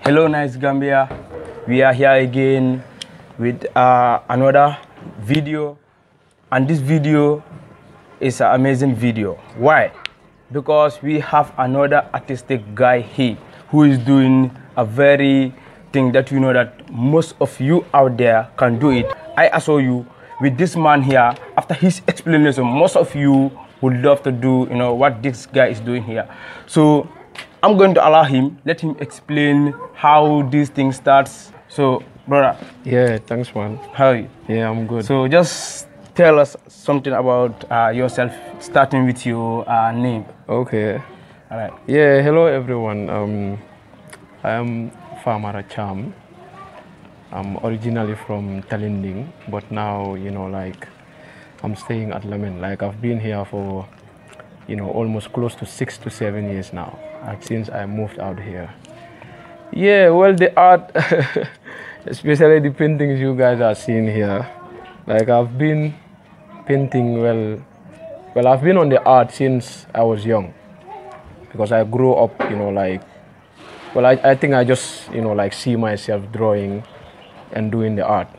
Hello, Nice Gambia. We are here again with another video, and this video is an amazing video. Why? Because we have another artistic guy here who is doing a very thing that you know that most of you out there can do it. I assure you, with this man here, after his explanation, most of you would love to do what this guy is doing here. So I'm going to allow him, let him explain how this thing starts. So, brother. Yeah, thanks, man. How are you? Yeah, I'm good. So just tell us something about yourself, starting with your name. Okay. All right. Yeah, hello, everyone. I am Famara Cham. I'm originally from Talinding, but now, I'm staying at Lamin. I've been here for, almost close to 6 to 7 years now, since I moved out here. Yeah, well, the art, especially the paintings you guys are seeing here, I've been painting, well, I've been on the art since I was young, because I grew up, I think I just, see myself drawing and doing the art,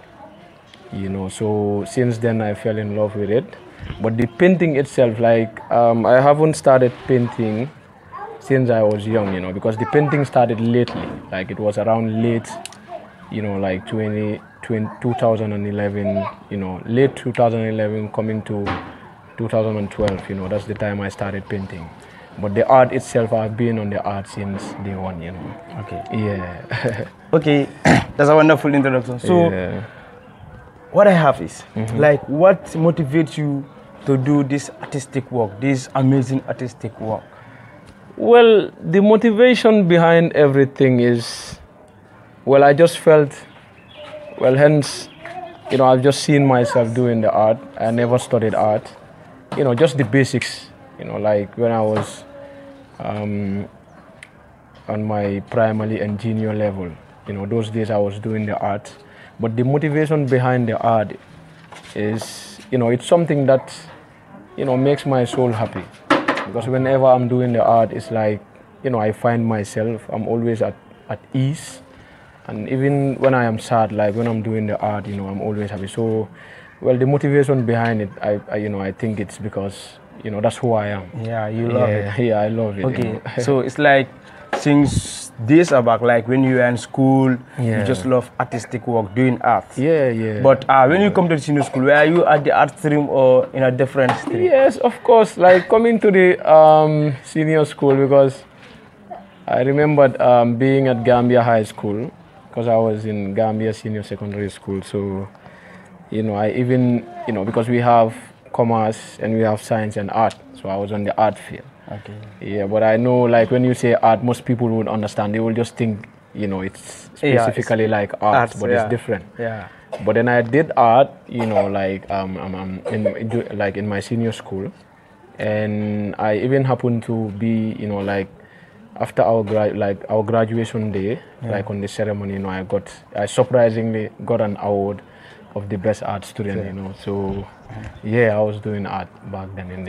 so since then I fell in love with it. But the painting itself, I haven't started painting since I was young, because the painting started lately. It was around late, 2011, late 2011 coming to 2012, that's the time I started painting. But the art itself, I've been on the art since day one, Okay. Yeah. Okay, that's a wonderful introduction. So, yeah. What I have is, what motivates you to do this artistic work, this amazing artistic work? Well, the motivation behind everything is, I just felt, hence, I've just seen myself doing the art. I never studied art, just the basics, when I was on my primary and junior level, those days I was doing the art. But the motivation behind the art is, it's something that, makes my soul happy. Because whenever I'm doing the art, it's I find myself, I'm always at ease. And even when I am sad, when I'm doing the art, I'm always happy. So, the motivation behind it, I think it's because, that's who I am. Yeah, you love it. Yeah, I love it. Okay, so it's since days back, when you were in school, you just love artistic work, doing art. Yeah. But when you come to the senior school, were you at the art stream or in a different stream? Yes, of course. Coming to the senior school, because I remembered being at Gambia High School, because I was in Gambia Senior Secondary School. So, I even, because we have commerce and we have science and art, so I was on the art field. Okay. Yeah, but I know, when you say art, most people would understand. They will just think, it's specifically art, but it's different. Yeah. But then I did art, in my senior school, and I even happened to be, after our graduation day, on the ceremony, I surprisingly got an award of the best art student, So, I was doing art back then in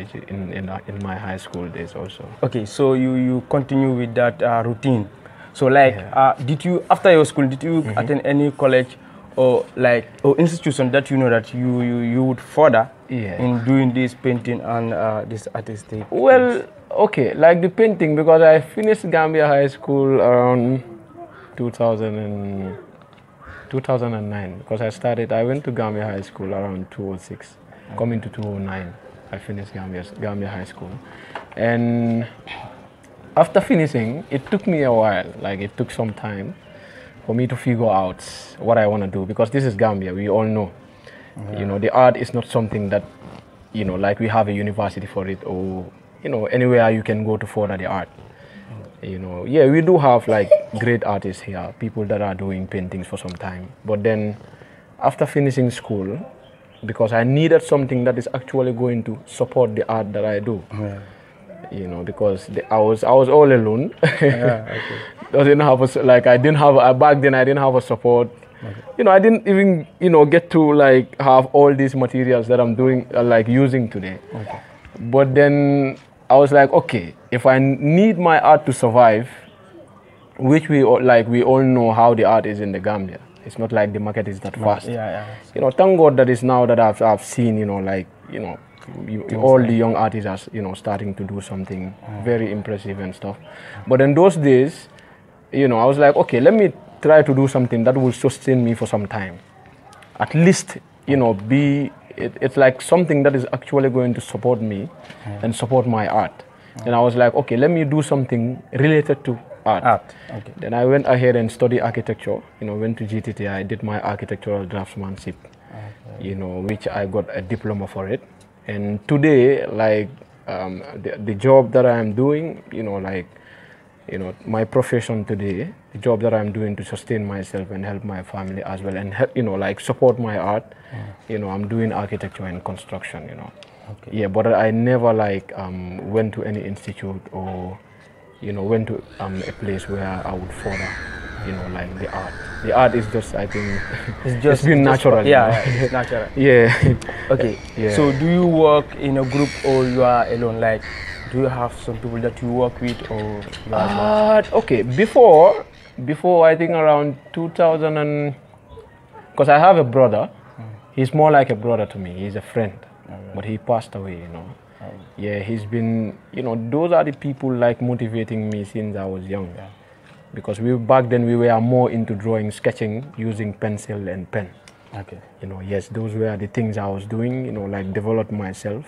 my high school days also. Okay, so you continue with that routine. So, did you, after your school, did you attend any college or institution that that you would further in doing this painting and this artistic? Well, okay, the painting, because I finished Gambia High School around 2009, because I went to Gambia High School around 2006, coming to 2009, I finished Gambia High School. And after finishing, it took me a while, it took some time for me to figure out what I want to do, because this is Gambia, we all know. The art is not something that, we have a university for it, or, anywhere you can go to further the art. We do have great artists here, people that are doing paintings for some time. But then after finishing school, because I needed something that is actually going to support the art that I do. Because I was all alone. I didn't have back then I didn't have a support. Okay. I didn't even get to have all these materials that I'm doing using today. Okay. But then I was okay, if I need my art to survive, which we all know how the art is in the Gambia. It's not like the market is that fast. You know, thank God that is now that I've seen, you know, like, you know, all the young artists are, you know, starting to do something very impressive and stuff. But in those days, you know, I was like, okay, let me try to do something that will sustain me for some time. At least, you know, it's like something that is actually going to support me and support my art. And I was like, okay, let me do something related to art. Okay. Then I went ahead and studied architecture. You know, went to GTT. I did my architectural draftsmanship. You know, which I got a diploma for it. And today, like the job that I am doing, you know, like, you know, my profession today, the job that I'm doing to sustain myself and help my family as well, and help, you know, like support my art. You know, I'm doing architecture and construction. You know. Okay. Yeah, but I never like went to any institute or, you know, went to a place where I would further, you know, like the art. The art is just, I think, it's been natural. Yeah, it's natural. Yeah. Okay. Yeah. So do you work in a group or you are alone? Like, do you have some people that you work with or you are okay, before I think around 2000 and, because I have a brother. He's more like a brother to me. He's a friend. But he passed away, you know. Yeah, he's been, you know, those are the people like motivating me since I was young. Because back then we were more into drawing, sketching, using pencil and pen. Okay. You know, yes, those were the things I was doing, you know, like develop myself.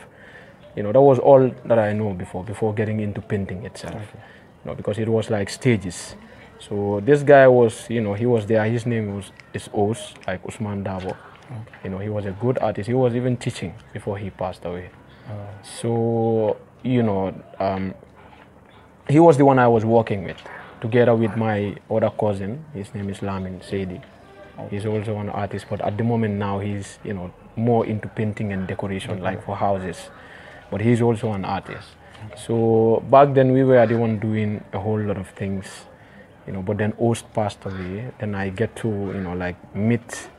You know, that was all that I know before getting into painting itself. Okay. You know, because it was like stages. So this guy was, you know, he was there. His name is Os, like Usman Dabo. Okay. You know, he was a good artist. He was even teaching before he passed away. So, you know, he was the one I was working with, together with my other cousin. His name is Lamin Seidi. Okay. He's also an artist, but at the moment now he's, you know, more into painting and decoration, like for houses. But he's also an artist. Okay. So back then we were the one doing a whole lot of things, you know, but then Ost passed away. Then I get to, you know, like meet,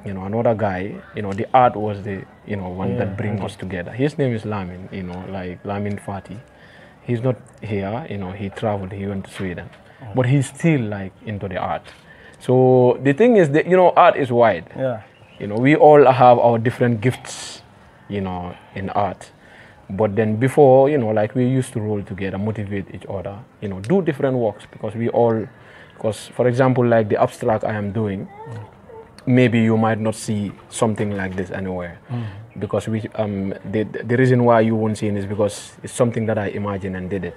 you know, another guy. You know, the art was the, you know, one that brings us together. His name is Lamin, you know, like Lamin Fati. He's not here, you know, he traveled, he went to Sweden. But he's still like into the art. So the thing is that, you know, art is wide. Yeah. You know, we all have our different gifts, you know, in art. But then before, you know, like we used to roll together, motivate each other, you know, do different works because for example, like the abstract I am doing, maybe you might not see something like this anywhere. Because the reason why you won't see it is because it's something that I imagined and did it.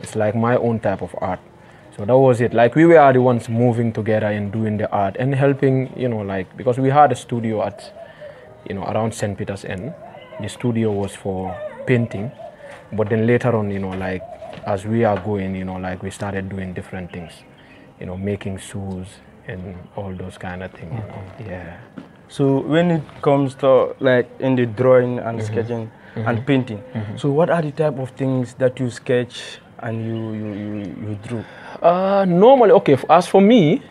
It's like my own type of art. So that was it. Like we were the ones moving together and doing the art and helping, you know, like, because we had a studio at, you know, around St. Peter's End. The studio was for painting, but then later on, you know, like as we are going, you know, like we started doing different things, you know, making shoes and all those kind of things. You know? Yeah. So when it comes to like in the drawing and sketching and painting, so what are the type of things that you sketch and you drew? Normally, okay, as for me,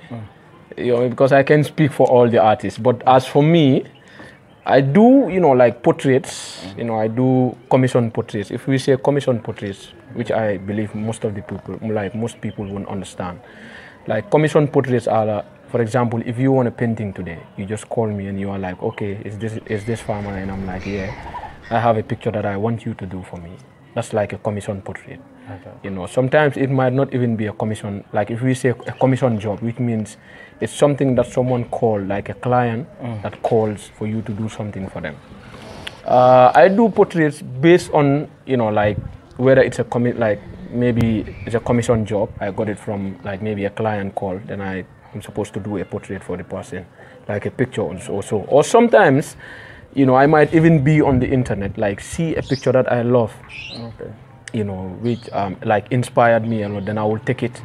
you know, because I can speak for all the artists, but as for me, I do, you know, like portraits, you know, I do commission portraits. If we say commission portraits, which I believe most of the people, like most people won't understand. Like commission portraits are, for example, if you want a painting today, you just call me and you are like, okay, is this farmer? And I'm like, yeah, I have a picture that I want you to do for me. That's like a commission portrait. Okay. You know, sometimes it might not even be a commission. Like if we say a commission job, which means it's something that someone called, like a client that calls for you to do something for them. I do portraits based on, you know, like whether it's a like maybe it's a commission job. I got it from like maybe a client call. Then I'm supposed to do a portrait for the person, like a picture also. Or sometimes, you know, I might even be on the internet, like see a picture that I love, you know, which like inspired me, and then I will take it,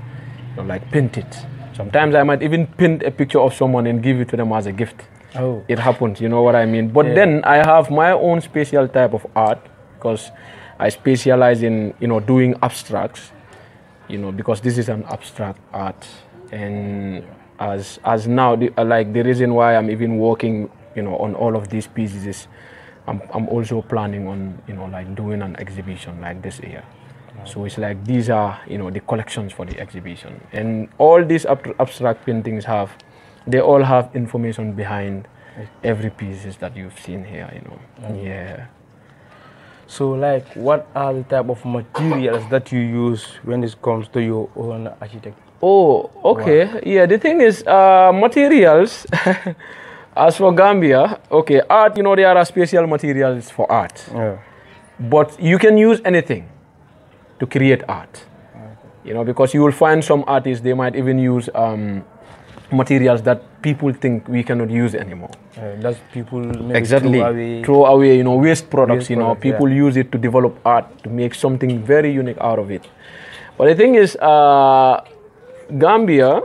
you know, like paint it. Sometimes I might even paint a picture of someone and give it to them as a gift. Oh. It happens, you know what I mean? But then I have my own special type of art because I specialize in, you know, doing abstracts, you know, because this is an abstract art. And as now, like the reason why I'm even working, you know, on all of these pieces is I'm also planning on, you know, like doing an exhibition like this year. So it's like these are, you know, the collections for the exhibition. And all these abstract paintings they all have information behind every pieces that you've seen here, you know. Yeah. So like, what are the type of materials that you use when it comes to your own architecture? Oh, okay. Wow. Yeah, the thing is, materials, as for Gambia, okay, art, you know, there are special materials for art. Yeah. But you can use anything to create art. Okay. You know, because you will find some artists, they might even use materials that people think we cannot use anymore. That's people maybe exactly throw away, you know, waste products. People use it to develop art, to make something very unique out of it. But the thing is, Gambia,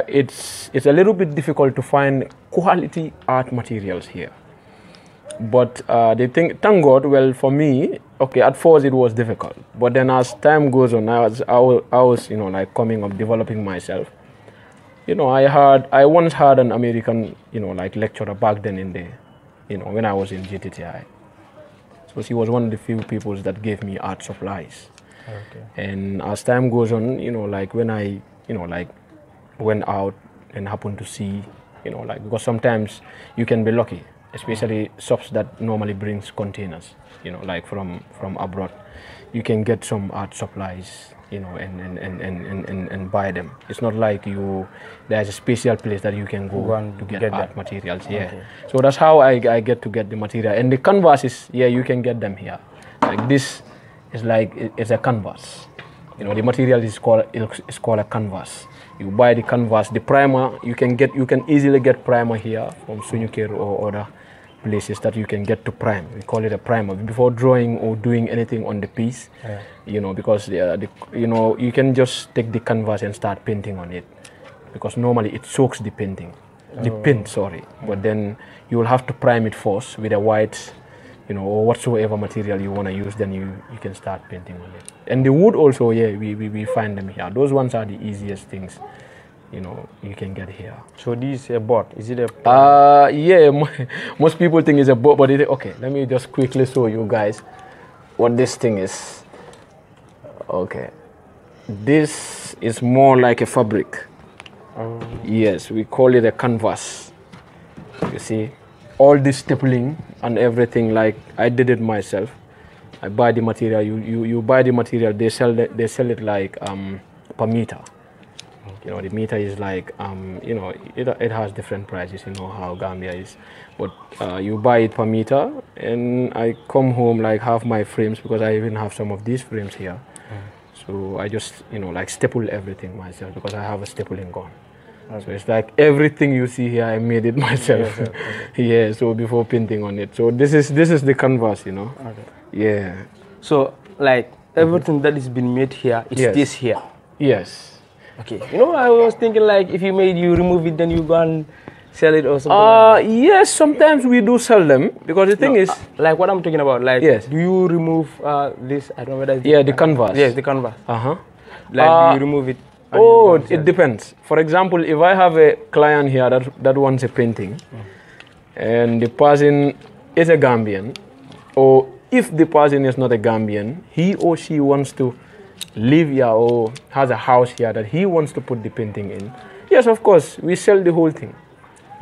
it's a little bit difficult to find quality art materials here. But thank God, well, for me, okay, at first it was difficult. But then as time goes on, I was, you know, like coming up, developing myself. You know, I once had an American, you know, like lecturer back then you know, when I was in GTTI. So she was one of the few people that gave me art supplies. Okay. And as time goes on, you know, like when I, you know, like went out and happened to see, you know, like, because sometimes you can be lucky, especially shops that normally brings containers, you know, like from abroad. You can get some art supplies, you know, and buy them. It's not like there's a special place that you can go to get art materials. Yeah. Okay. So that's how I get to get the material. And the canvases, yeah, you can get them here. Like this is like, it's a canvas. You know, the material is called a canvas. You buy the canvas, the primer, you can easily get primer here from Sunyuker or other places that you can get to prime. We call it a primer before drawing or doing anything on the piece. Yeah. You know, because you know, you can just take the canvas and start painting on it, because normally it soaks the painting, the paint. Sorry, but then you will have to prime it first with a white, you know, or whatsoever material you want to use. Then you can start painting on it. And the wood also, yeah, we find them here. Those ones are the easiest things, you know, you can get here. So this is a board. Is it a? Yeah. Most people think it's a board, but okay. Let me just quickly show you guys what this thing is. Okay, this is more like a fabric. Yes, we call it a canvas. You see, all this stapling and everything. Like I did it myself. I buy the material. You buy the material. They sell it like per meter. You know, the meter is like, you know, it has different prices, you know how Gambia is. But you buy it per meter, and I come home, like, have my frames, because I even have some of these frames here. So I just, you know, like staple everything myself, because I have a stapling gun. Okay. So it's like everything you see here, I made it myself. Yes, okay. Yeah, so before painting on it. So this is the canvas, you know. Okay. Yeah. So, like, everything that is been made here, it stays here? Yes. Okay. You know, I was thinking, like, if you remove it, then you go and sell it or something like that. Yes, sometimes we do sell them, because the thing is... like what I'm talking about, like, do you remove this, I don't know whether it's... Yeah, the canvas. Yes, the canvas. Uh-huh. Like, do you remove it? Oh, it depends. For example, if I have a client here that wants a painting, and the person is a Gambian, or if the person is not a Gambian, he or she wants to live here or has a house here that he wants to put the painting in, yes, of course, we sell the whole thing.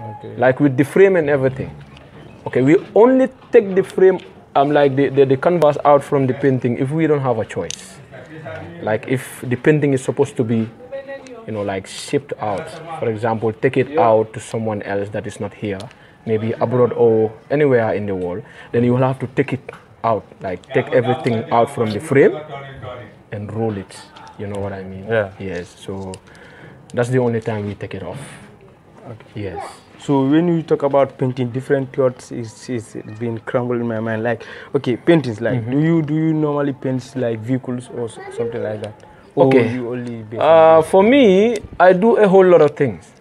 Okay. Like with the frame and everything. Okay, we only take the frame, like the canvas out from the painting if we don't have a choice. Like if the painting is supposed to be, you know, like shipped out. For example, take it out to someone else that is not here, maybe abroad or anywhere in the world, then you will have to take it out, like take everything out from the frame and roll it. You know what I mean? Yeah. Yes, so that's the only time we take it off. Okay. Yes. So when you talk about painting different thoughts, it's been crumbled in my mind. Like, okay, paintings, like, do you normally paint like vehicles or something like that? Or okay. You only for me, I do a whole lot of things.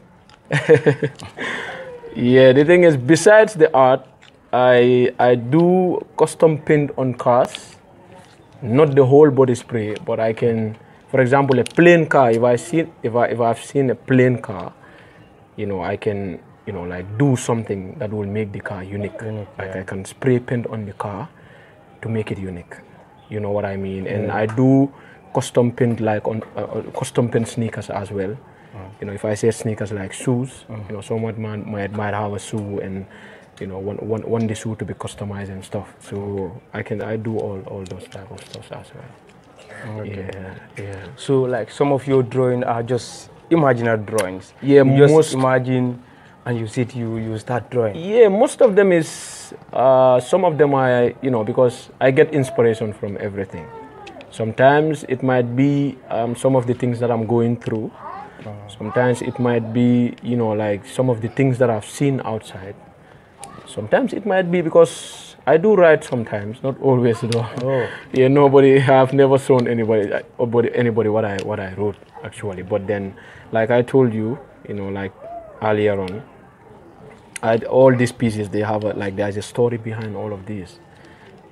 Yeah, the thing is, besides the art, I do custom paint on cars. Not the whole body spray, but I can, for example, a plain car. If I've seen a plain car, you know, I can, you know, like do something that will make the car unique. Like I can spray paint on the car to make it unique. You know what I mean? And I do custom paint like on custom paint sneakers as well. You know, if I say sneakers like shoes, you know, someone might have a shoe and you know want the shoe to be customized and stuff. So I do all those type of stuff as well. Okay. Yeah. So like some of your drawing are just imaginary drawings. Yeah, you just imagine and you sit you start drawing. Yeah, most of them is some of them are, you know, because I get inspiration from everything. Sometimes it might be some of the things that I'm going through. Sometimes it might be, you know, like some of the things that I've seen outside. Sometimes it might be because I do write sometimes, not always though. Yeah, I've never shown anybody what I wrote actually. But then, like I told you, you know, like earlier on, all these pieces, they have there's a story behind all of these.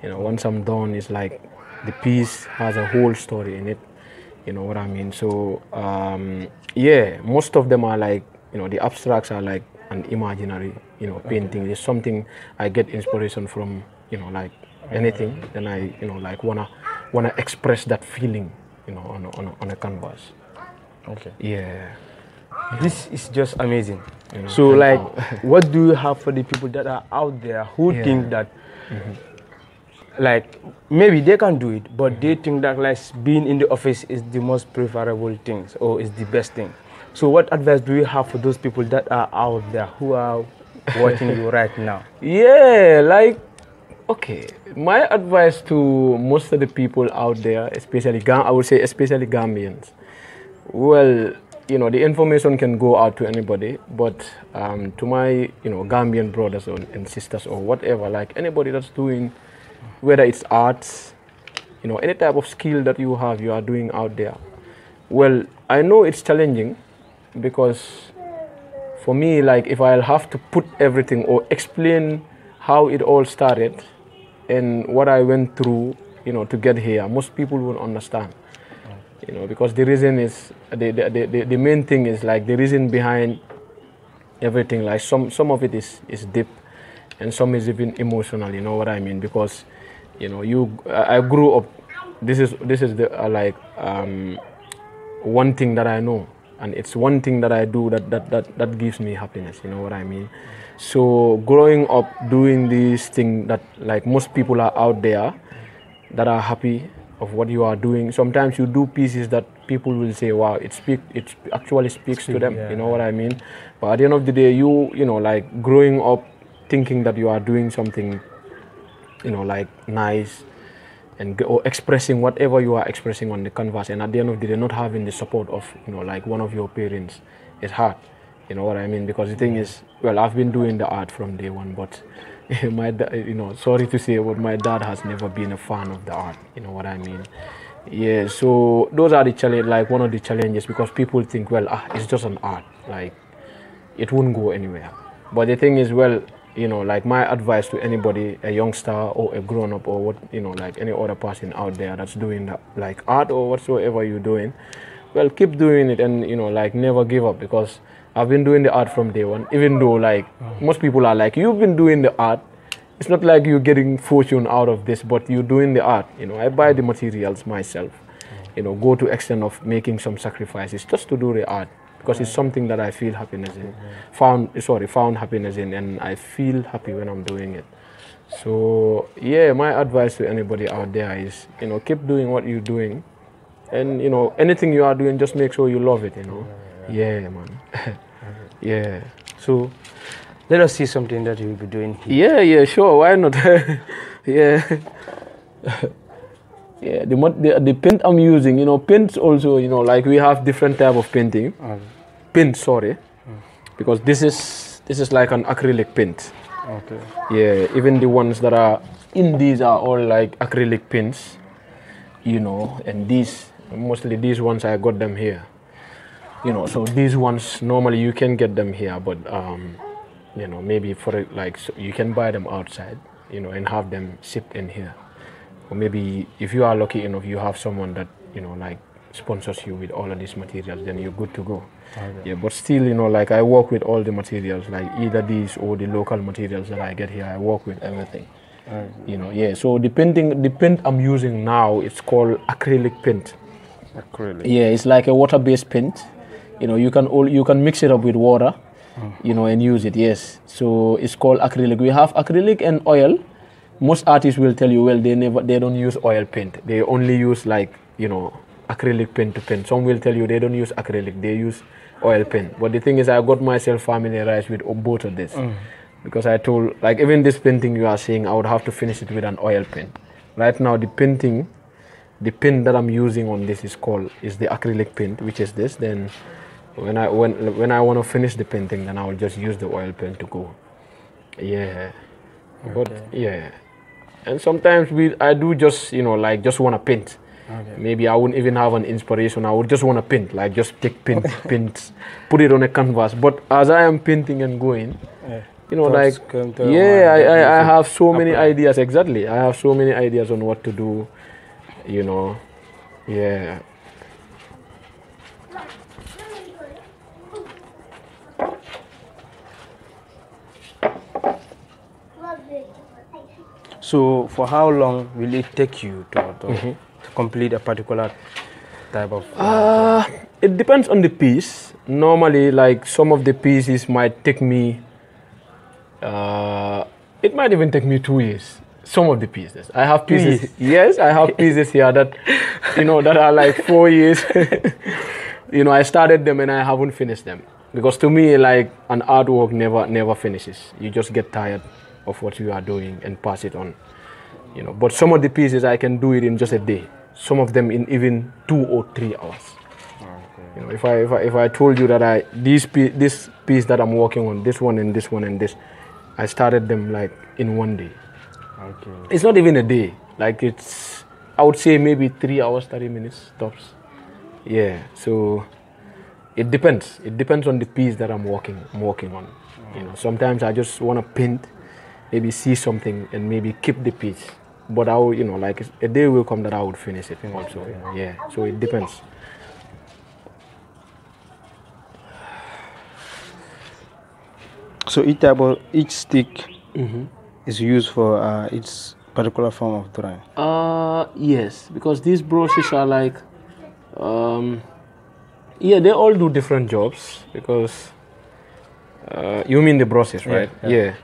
You know, once I'm done, it's like the piece has a whole story in it. You know what I mean? So yeah, most of them are like, you know, the abstracts are like an imaginary, you know, painting. It's something I get inspiration from, you know, like anything. Then I, you know, like wanna express that feeling, you know, on a canvas. Okay. Yeah. This is just amazing. You know, so like, what do you have for the people that are out there who think that, like, maybe they can do it, but they think that like being in the office is the most preferable thing or is the best thing. So what advice do you have for those people that are out there who are watching you right now? Yeah, like, okay, my advice to most of the people out there, especially I would say especially Gambians, well, you know, the information can go out to anybody, but to my, you know, Gambian brothers and sisters or whatever, like anybody that's doing, whether it's arts, you know, any type of skill that you are doing out there. Well, I know it's challenging because for me, like if I'll have to put everything or explain how it all started and what I went through, you know, to get here, most people won't understand. You know, because the reason is, the main thing is like the reason behind everything, like some of it is deep and some is even emotional, you know what I mean? Because, you know, I grew up, this is the one thing that I know, and it's one thing that I do that gives me happiness, you know what I mean? So growing up doing this thing that like most people are out there that are happy of what you are doing. Sometimes you do pieces that people will say, wow, it actually speaks to them, you know what I mean? But at the end of the day, you know, like growing up thinking that you are doing something, you know, like nice or expressing whatever you are expressing on the canvas, and at the end of the day not having the support of, you know, like one of your parents, is hard, you know what I mean? Because the thing is, well, I've been doing the art from day one, but my dad, you know, sorry to say, but my dad has never been a fan of the art, you know what I mean? Yeah, so those are the challenge, like one of the challenges, because people think, well, it's just an art, like it won't go anywhere. But the thing is, well, you know, like my advice to anybody, a youngster or a grown-up or what, you know, like any other person out there that's doing that, like art or whatsoever you're doing, well, keep doing it and, you know, like never give up, because I've been doing the art from day one, even though like most people are like, you've been doing the art, it's not like you're getting fortune out of this, but you're doing the art, you know. I buy the materials myself, you know, go to extent of making some sacrifices just to do the art, because it's something that I feel happiness in, found happiness in, and I feel happy when I'm doing it. So yeah, my advice to anybody out there is, you know, keep doing what you're doing, and you know, anything you are doing, just make sure you love it, you know. Yeah, man. Yeah. So let us see something that you'll be doing here. Yeah, sure, why not? Yeah. Yeah, the paint I'm using, you know, paints also, you know, like we have different type of painting. Paint, sorry. Because this is like an acrylic paint. Okay. Yeah, even the ones that are in these are all like acrylic paints, you know, and mostly these ones I got them here. You know, so these ones normally you can get them here, but you know, maybe for like you can buy them outside, you know, and have them shipped in here. Or maybe if you are lucky enough, you have someone that, you know, like sponsors you with all of these materials, then you're good to go. Okay. Yeah, but still, you know, like I work with all the materials, like either these or the local materials that I get here, I work with everything. You know, yeah. So the paint I'm using now, it's called acrylic paint. Acrylic. Yeah, it's like a water-based paint. You know, you can mix it up with water, you know, and use it. Yes. So it's called acrylic. We have acrylic and oil. Most artists will tell you, well, they don't use oil paint. They only use, like, you know, acrylic paint to paint. Some will tell you they don't use acrylic. They use oil paint. But the thing is, I got myself familiarized with both of this, because I told, like, even this painting you are seeing, I would have to finish it with an oil paint. Right now, the paint that I'm using on this is the acrylic paint, which is this. Then when I want to finish the painting, then I will just use the oil paint to go. Yeah. Okay. But yeah. And sometimes I do just, you know, like, just want to paint. Okay. Maybe I wouldn't even have an inspiration. I would just want to paint, like, just take paint, put it on a canvas. But as I am painting and going, you know, like, I have so many ideas. Exactly. I have so many ideas on what to do, you know. Yeah. So for how long will it take you to complete a particular type of it depends on the piece. Normally, like, some of the pieces might take me it might even take me 2 years. Some of the pieces. I have pieces. Yes, I have pieces here that, you know, that are like 4 years. You know, I started them and I haven't finished them. Because to me, like, an artwork never finishes. You just get tired of what you are doing and pass it on. You know, but some of the pieces I can do it in just a day. Some of them in even 2 or 3 hours. Okay. You know, if I told you that this piece that I'm working on, this one and this one and this, I started them like in 1 day. Okay. It's not even a day. Like, I would say maybe 3 hours, 30 minutes tops. Yeah. So it depends. It depends on the piece that I'm working on. You know, sometimes I just want to paint, maybe see something and maybe keep the piece. But I will, you know, like, a day will come that I would finish it also. Yeah. So it depends. So each stick is used for its particular form of drawing. Yes, because these brushes are like, yeah, they all do different jobs. Because you mean the brushes, right? Yeah.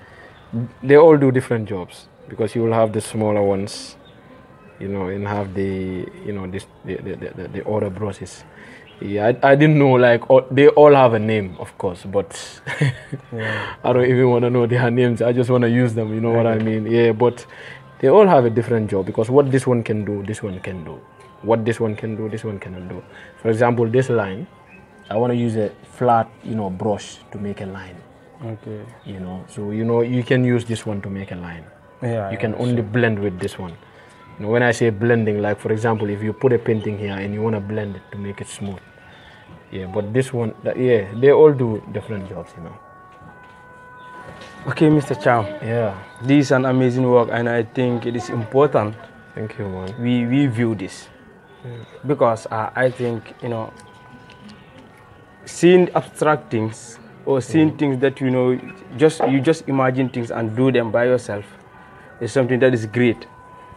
They all do different jobs, because you will have the smaller ones, you know, and have the, you know, the other brushes. Yeah, I didn't know, like, they all have a name, of course, but I don't even want to know their names. I just want to use them, you know what I mean? Yeah, but they all have a different job, because what this one can do, this one can do. What this one can do, this one cannot do. For example, this line, I want to use a flat, you know, brush to make a line. Okay. You know, so, you know, you can use this one to make a line. Yeah. You can only blend with this one. You know, when I say blending, like, for example, if you put a painting here and you want to blend it to make it smooth. Yeah, but this one, yeah, they all do different jobs, you know. Okay, Mr. Cham. Yeah. This is an amazing work, and I think it is important. Thank you, man. We view this. Because I think, you know, seeing abstract things or seeing things that, you know, you just imagine things and do them by yourself is something that is great.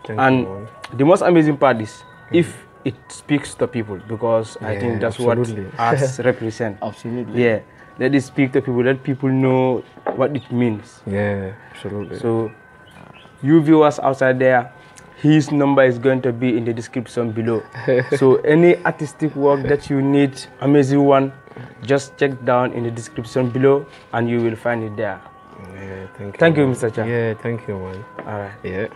Thank you, the most amazing part is if it speaks to people, because I think that's what arts represent. Absolutely. Yeah, let it speak to people, let people know what it means. Yeah, absolutely. So, you viewers outside there, his number is going to be in the description below. So any artistic work that you need, amazing one, just check down in the description below and you will find it there. Yeah, thank you. Thank you, Mr. Cham. Yeah, thank you, man. All right. Yeah.